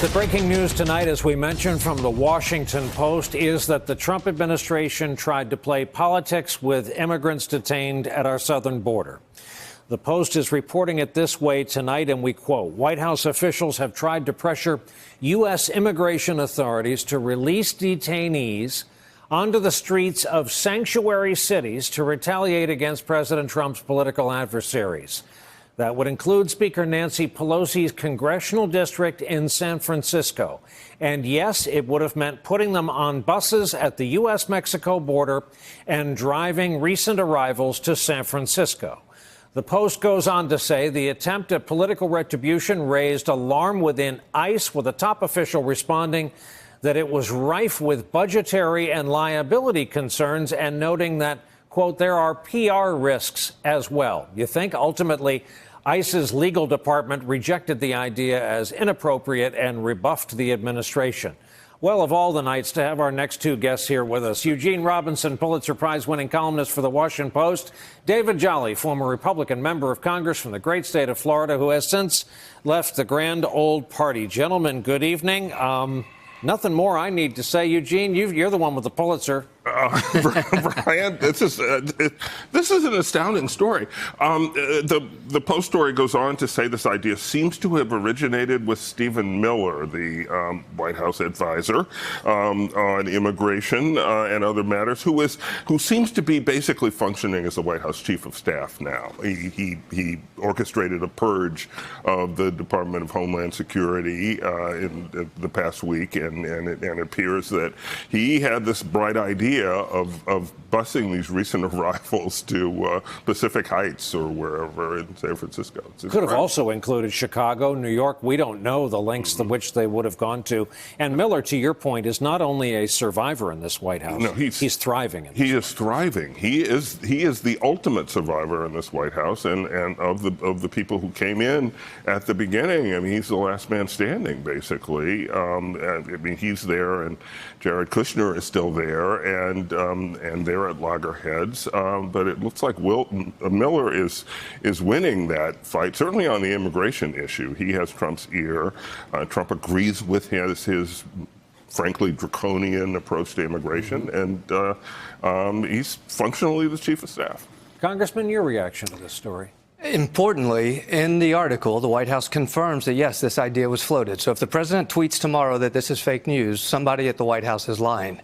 The breaking news tonight, as we mentioned from the Washington Post, is that the Trump administration tried to play politics with immigrants detained at our southern border. The Post is reporting it this way tonight, and we quote, "White House officials have tried to pressure U.S. immigration authorities to release detainees onto the streets of sanctuary cities to retaliate against President Trump's political adversaries." That would include Speaker Nancy Pelosi's congressional district in San Francisco. And yes, it would have meant putting them on buses at the U.S.-Mexico border and driving recent arrivals to San Francisco. The Post goes on to say the attempt at political retribution raised alarm within ICE, with a top official responding that it was rife with budgetary and liability concerns, and noting that, quote, "there are PR risks as well." You think ultimately ICE's legal department rejected the idea as inappropriate and rebuffed the administration. Well, of all the nights to have our next two guests here with us. Eugene Robinson, Pulitzer Prize-winning columnist for the Washington Post. David Jolly, former Republican member of Congress from the great state of Florida, who has since left the grand old party. Gentlemen, good evening. Nothing more I need to say. Eugene, you're the one with the Pulitzer. Brian, this is an astounding story. The Post story goes on to say this idea seems to have originated with Stephen Miller, the White House advisor on immigration and other matters, who seems to be basically functioning as the White House chief of staff now. He orchestrated a purge of the Department of Homeland Security in the past week, and it appears that he had this bright idea of busing these recent arrivals to Pacific Heights or wherever in San Francisco. Could have also included Chicago, New York. We don't know the lengths to which they would have gone to. And Miller, to your point, is not only a survivor in this White House. No, he's thriving. He is thriving. He is the ultimate survivor in this White House, and of the people who came in at the beginning. I mean, he's the last man standing, basically. I mean, he's there, and Jared Kushner is still there, and they're at loggerheads. But it looks like Miller is winning that fight, certainly on the immigration issue. He has Trump's ear. Trump agrees with his frankly draconian approach to immigration, and he's functionally the chief of staff. Congressman, your reaction to this story? Importantly, in the article, the White House confirms that, yes, this idea was floated. So if the president tweets tomorrow that this is fake news, somebody at the White House is lying.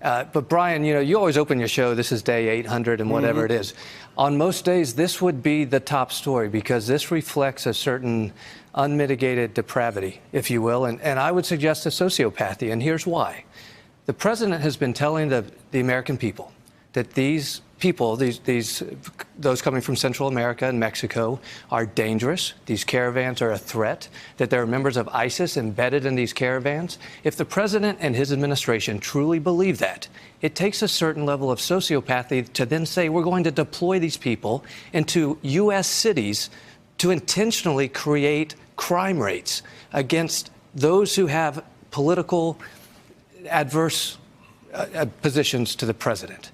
But, Brian, you always open your show, this is day 800 and whatever it is. On most days, this would be the top story because this reflects a certain unmitigated depravity, if you will, and I would suggest a sociopathy, and here's why. The president has been telling the American people that these people, those coming from Central America and Mexico, are dangerous. These caravans are a threat, that there are members of ISIS embedded in these caravans. If the president and his administration truly believe that, it takes a certain level of sociopathy to then say we're going to deploy these people into U.S. cities to intentionally create crime rates against those who have political adverse positions to the president.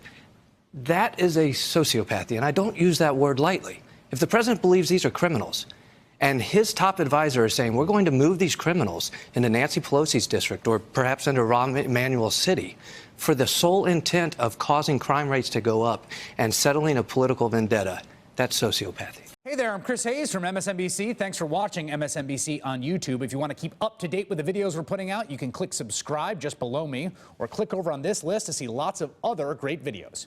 That is a sociopathy, and I don't use that word lightly. If the president believes these are criminals, and his top advisor is saying we're going to move these criminals into Nancy Pelosi's district or perhaps into Rahm Emanuel's city for the sole intent of causing crime rates to go up and settling a political vendetta, that's sociopathy. Hey there, I'm Chris Hayes from MSNBC. Thanks for watching MSNBC on YouTube. If you want to keep up to date with the videos we're putting out, you can click subscribe just below me or click over on this list to see lots of other great videos.